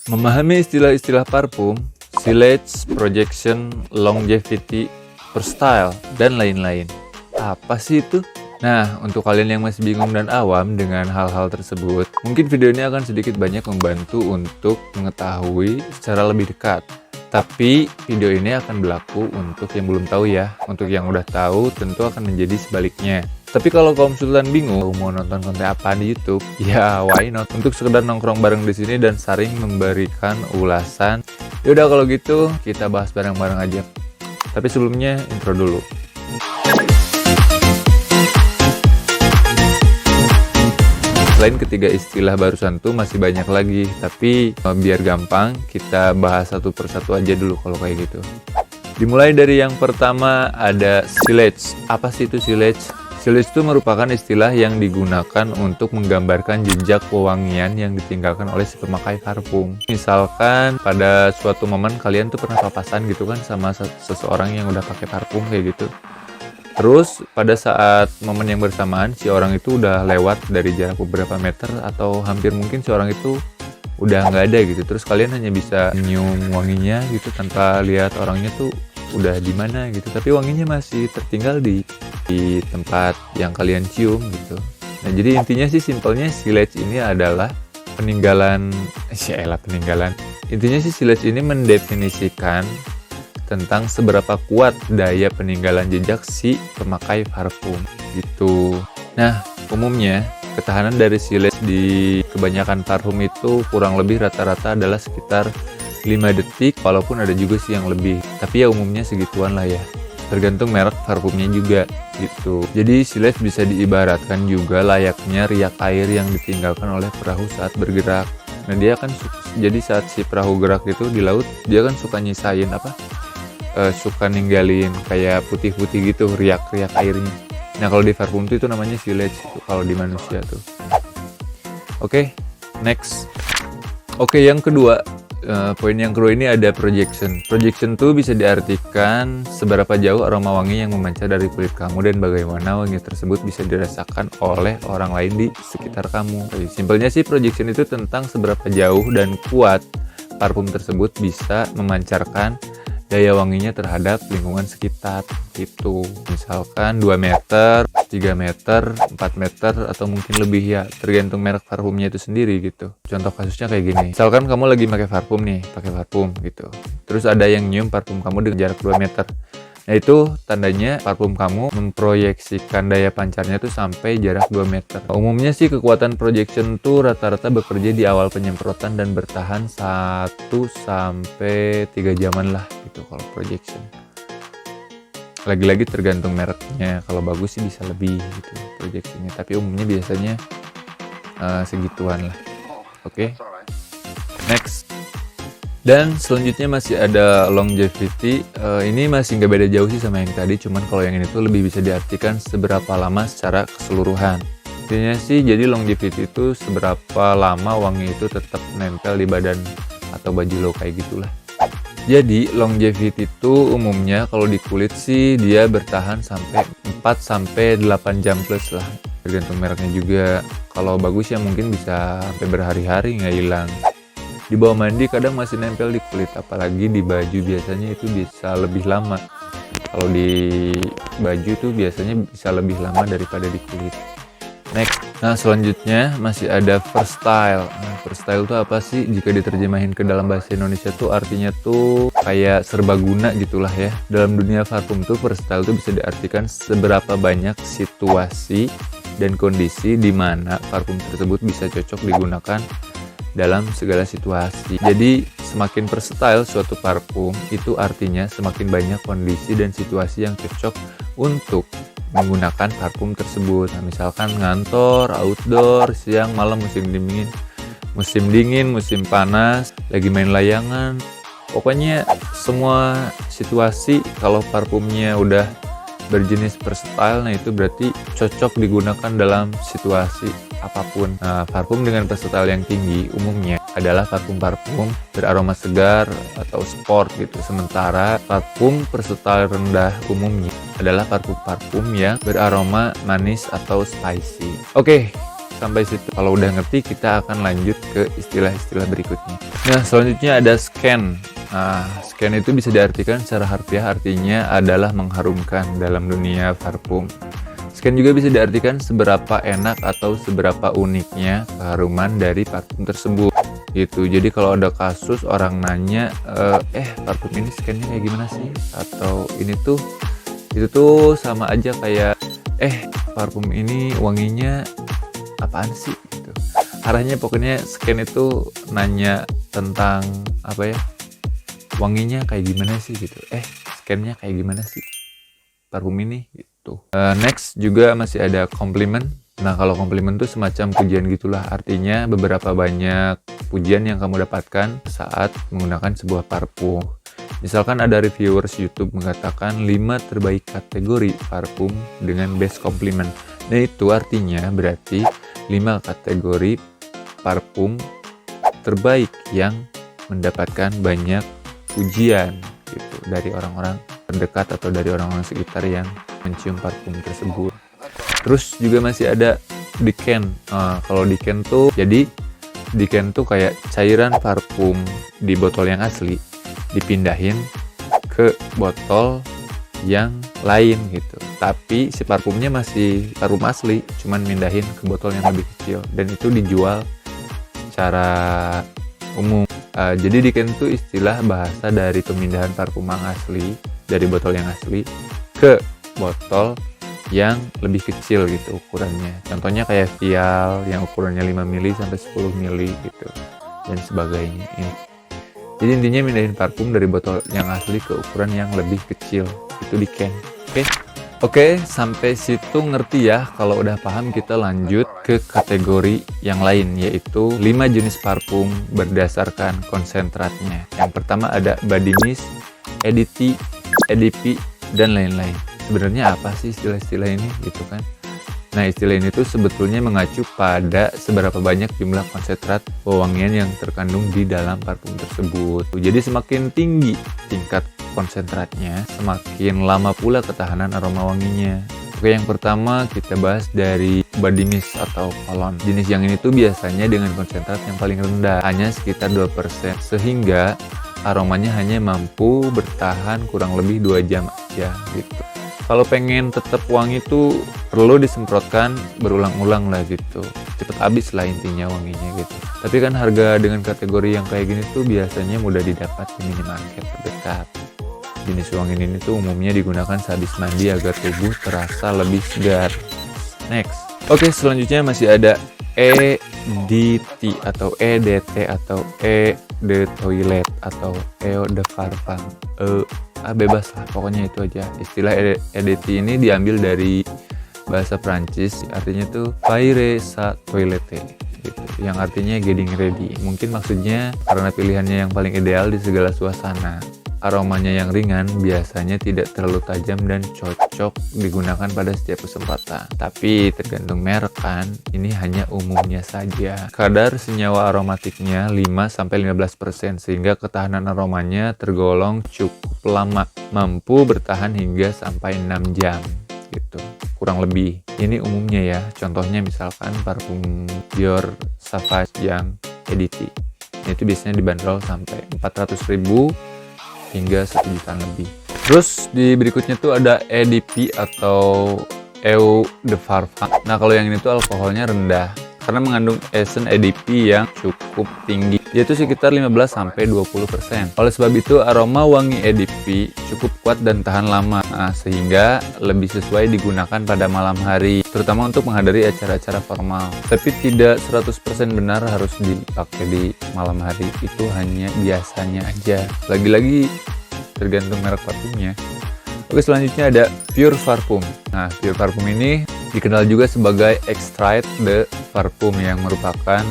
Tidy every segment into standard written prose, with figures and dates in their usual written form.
Memahami istilah-istilah parfum, silage, projection, longevity, versatile, dan lain-lain. Apa sih itu? Nah, untuk kalian yang masih bingung dan awam dengan hal-hal tersebut, mungkin video ini akan sedikit banyak membantu untuk mengetahui secara lebih dekat. Tapi video ini akan berlaku untuk yang belum tahu ya. Untuk yang udah tahu tentu akan menjadi sebaliknya. Tapi kalau kaum sultan bingung mau nonton konten apa di YouTube, ya why not? Untuk sekedar nongkrong bareng di sini dan saling memberikan ulasan. Yaudah kalau gitu kita bahas bareng-bareng aja. Tapi sebelumnya intro dulu. Selain ketiga istilah barusan tuh masih banyak lagi, tapi biar gampang kita bahas satu persatu aja dulu kalau kayak gitu. Dimulai dari yang pertama ada silage. Apa sih itu silage? Silage itu merupakan istilah yang digunakan untuk menggambarkan jejak pewangian yang ditinggalkan oleh si pemakai parfum. Misalkan pada suatu momen kalian tuh pernah papasan gitu kan sama seseorang yang udah pakai parfum kayak gitu. Terus pada saat momen yang bersamaan si orang itu udah lewat dari jarak beberapa meter atau hampir mungkin si orang itu udah nggak ada gitu. Terus kalian hanya bisa nyium wanginya gitu tanpa lihat orangnya tuh udah di mana gitu. Tapi wanginya masih tertinggal di tempat yang kalian cium gitu. Nah jadi intinya sih simpelnya silage ini adalah peninggalan. Intinya sih silage ini mendefinisikan tentang seberapa kuat daya peninggalan jejak si pemakai parfum gitu. Nah umumnya ketahanan dari silage di kebanyakan parfum itu kurang lebih rata-rata adalah sekitar 5 detik, walaupun ada juga sih yang lebih. Tapi ya umumnya segituan lah ya. Tergantung merek parfumnya juga gitu. Jadi silage bisa diibaratkan juga layaknya riak air yang ditinggalkan oleh perahu saat bergerak. Nah dia kan jadi saat si perahu gerak itu di laut, dia kan suka nyisain suka ninggalin kayak putih-putih gitu riak-riak airnya. Nah kalau di parfum itu namanya silage gitu, kalau di manusia tuh. Oke, next. Oke, yang kedua. Poin yang kedua ini ada projection. Projection tuh bisa diartikan seberapa jauh aroma wangi yang memancar dari kulit kamu dan bagaimana wangi tersebut bisa dirasakan oleh orang lain di sekitar kamu. Simpelnya sih projection itu tentang seberapa jauh dan kuat parfum tersebut bisa memancarkan daya wanginya terhadap lingkungan sekitar gitu. Misalkan 2 meter, 3 meter, 4 meter, atau mungkin lebih ya, tergantung merek parfumnya itu sendiri gitu. Contoh kasusnya kayak gini. Misalkan kamu lagi pakai parfum gitu. Terus ada yang nyium parfum kamu dengan jarak 2 meter. Nah itu tandanya parfum kamu memproyeksikan daya pancarnya tuh sampai jarak 2 meter. Umumnya sih kekuatan projection tuh rata-rata bekerja di awal penyemprotan dan bertahan 1 sampai 3 jaman lah gitu kalau projection. Lagi-lagi tergantung mereknya. Kalau bagus sih bisa lebih gitu projectionnya. Tapi umumnya biasanya segituan lah. Oke. Next. Dan selanjutnya masih ada longevity. Ini masih nggak beda jauh sih sama yang tadi, cuman kalau yang ini tuh lebih bisa diartikan seberapa lama secara keseluruhan. Intinya sih jadi longevity itu seberapa lama wangi itu tetap nempel di badan atau baju lo kayak gitulah. Jadi longevity itu umumnya kalau di kulit sih dia bertahan sampai 4 sampai 8 jam plus lah. Tergantung mereknya juga. Kalau bagus ya mungkin bisa sampai berhari-hari nggak hilang. Di bawah mandi kadang masih nempel di kulit, apalagi di baju biasanya itu bisa lebih lama. Kalau di baju tuh biasanya bisa lebih lama daripada di kulit. Next. Nah selanjutnya masih ada versatile. Nah versatile tuh apa sih? Jika diterjemahin ke dalam bahasa Indonesia tuh artinya tuh kayak serbaguna gitulah ya. Dalam dunia parfum tuh versatile tuh bisa diartikan seberapa banyak situasi dan kondisi di mana parfum tersebut bisa cocok digunakan dalam segala situasi. Jadi semakin versatile suatu parfum itu artinya semakin banyak kondisi dan situasi yang cocok untuk menggunakan parfum tersebut. Nah, misalkan ngantor, outdoor, siang, malam, musim dingin, musim panas, lagi main layangan. Pokoknya semua situasi kalau parfumnya udah berjenis versatile, nah itu berarti cocok digunakan dalam situasi apapun. Nah, parfum dengan versatile yang tinggi umumnya adalah parfum-parfum beraroma segar atau sport gitu. Sementara parfum versatile rendah umumnya adalah parfum-parfum yang beraroma manis atau spicy. Oke, sampai situ. Kalau udah ngerti, kita akan lanjut ke istilah-istilah berikutnya. Nah, selanjutnya ada scan. Nah, scan itu bisa diartikan secara harfiah, artinya adalah mengharumkan dalam dunia parfum. Scan juga bisa diartikan seberapa enak atau seberapa uniknya keharuman dari parfum tersebut. Gitu. Jadi kalau ada kasus orang nanya, parfum ini scannya kayak gimana sih? Atau ini tuh, itu tuh sama aja kayak, parfum ini wanginya apaan sih? Gitu. Arahnya pokoknya scan itu nanya tentang apa ya? Wanginya kayak gimana sih gitu. Scannya kayak gimana sih parfum ini gitu. Next juga masih ada compliment. Nah, kalau compliment tuh semacam pujian gitulah. Artinya beberapa banyak pujian yang kamu dapatkan saat menggunakan sebuah parfum. Misalkan ada reviewers YouTube mengatakan 5 terbaik kategori parfum dengan best compliment. Nah, itu artinya berarti 5 kategori parfum terbaik yang mendapatkan banyak pujian gitu dari orang-orang terdekat atau dari orang-orang sekitar yang mencium parfum tersebut. Terus juga masih ada decant. Kalau decant tuh, jadi decant tuh kayak cairan parfum di botol yang asli dipindahin ke botol yang lain gitu. Tapi si parfumnya masih parfum asli, cuman mindahin ke botol yang lebih kecil, dan itu dijual secara umum. Jadi decant itu istilah bahasa dari pemindahan parfum yang asli dari botol yang asli ke botol yang lebih kecil gitu ukurannya. Contohnya kayak vial yang ukurannya 5 ml sampai 10 ml gitu dan sebagainya. Jadi intinya mindahin parfum dari botol yang asli ke ukuran yang lebih kecil. Itu decant. Oke, sampai situ ngerti ya. Kalau udah paham, kita lanjut ke kategori yang lain, yaitu 5 jenis parfum berdasarkan konsentratnya. Yang pertama ada body mist, EDT, EDP, dan lain-lain. Sebenarnya apa sih istilah-istilah ini gitu kan? Nah, istilah ini tuh sebetulnya mengacu pada seberapa banyak jumlah konsentrat pewangian yang terkandung di dalam parfum tersebut. Jadi semakin tinggi tingkat konsentratnya, semakin lama pula ketahanan aroma wanginya. Oke, yang pertama kita bahas dari body mist atau cologne. Jenis yang ini tuh biasanya dengan konsentrat yang paling rendah, hanya sekitar 2%, sehingga aromanya hanya mampu bertahan kurang lebih 2 jam aja gitu. Kalau pengen tetap wangi tuh perlu disemprotkan berulang-ulang lah gitu. Cepet habis lah intinya wanginya gitu. Tapi kan harga dengan kategori yang kayak gini tuh biasanya mudah didapat di minimarket terdekat. Jenis wangi ini tuh umumnya digunakan sehabis mandi agar tubuh terasa lebih segar. Next. Oke, selanjutnya masih ada EDT atau EDT atau E de toilet atau Eau de Parfum. Bebas lah, pokoknya itu aja. Istilah EDT ini diambil dari bahasa Prancis, artinya tuh Faire sa toilette gitu, yang artinya getting ready. Mungkin maksudnya karena pilihannya yang paling ideal di segala suasana. Aromanya yang ringan biasanya tidak terlalu tajam dan cocok digunakan pada setiap kesempatan. Tapi tergantung merek kan, ini hanya umumnya saja. Kadar senyawa aromatiknya 5-15%, sehingga ketahanan aromanya tergolong cukup lama, mampu bertahan hingga sampai 6 jam gitu, kurang lebih. Ini umumnya ya, contohnya misalkan parfum Dior Sauvage yang EDT. Itu biasanya dibanderol sampai 400.000 hingga 1 jutaan lebih. Terus di berikutnya tuh ada EDP atau Eau de Parfum. Nah, kalau yang ini tuh alkoholnya rendah karena mengandung esen EDP yang cukup tinggi, yaitu sekitar 15-20%. Oleh sebab itu aroma wangi EDP cukup kuat dan tahan lama, sehingga lebih sesuai digunakan pada malam hari, terutama untuk menghadiri acara-acara formal. Tapi tidak 100% benar harus dipakai di malam hari, itu hanya biasanya aja. Lagi-lagi tergantung merek parfumnya. Oke, selanjutnya ada Pure Parfum. Nah, Pure Parfum ini dikenal juga sebagai Extrait de Parfum, yang merupakan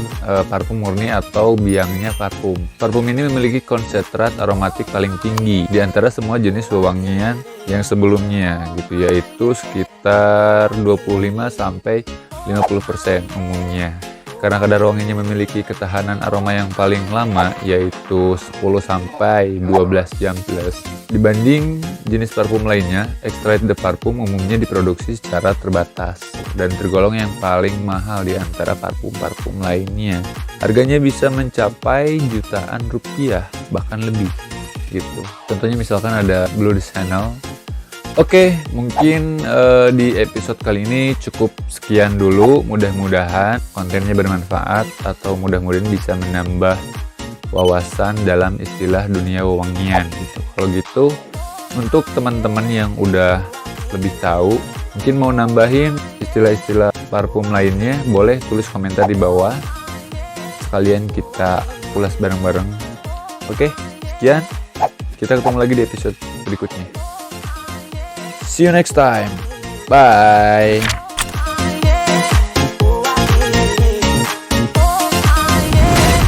parfum murni atau biangnya parfum. Parfum ini memiliki konsentrat aromatik paling tinggi di antara semua jenis wewangian yang sebelumnya gitu, yaitu sekitar 25-50% umumnya. karena kadar wanginya memiliki ketahanan aroma yang paling lama, yaitu 10 sampai 12 jam plus. Dibanding jenis parfum lainnya, Extrait de Parfum umumnya diproduksi secara terbatas dan tergolong yang paling mahal di antara parfum-parfum lainnya. Harganya bisa mencapai jutaan rupiah, bahkan lebih gitu. Contohnya misalkan ada Blue de Chanel. Oke, mungkin di episode kali ini cukup sekian dulu. Mudah-mudahan kontennya bermanfaat atau mudah-mudahan bisa menambah wawasan dalam istilah dunia wewangian gitu. Kalau gitu, untuk teman-teman yang udah lebih tahu, mungkin mau nambahin istilah-istilah parfum lainnya, boleh tulis komentar di bawah. Sekalian kita ulas bareng-bareng. Oke, sekian. Kita ketemu lagi di episode berikutnya. See you next time. Bye.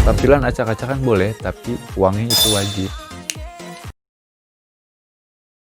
Tampilan acak-acakan boleh, tapi wangi itu wajib.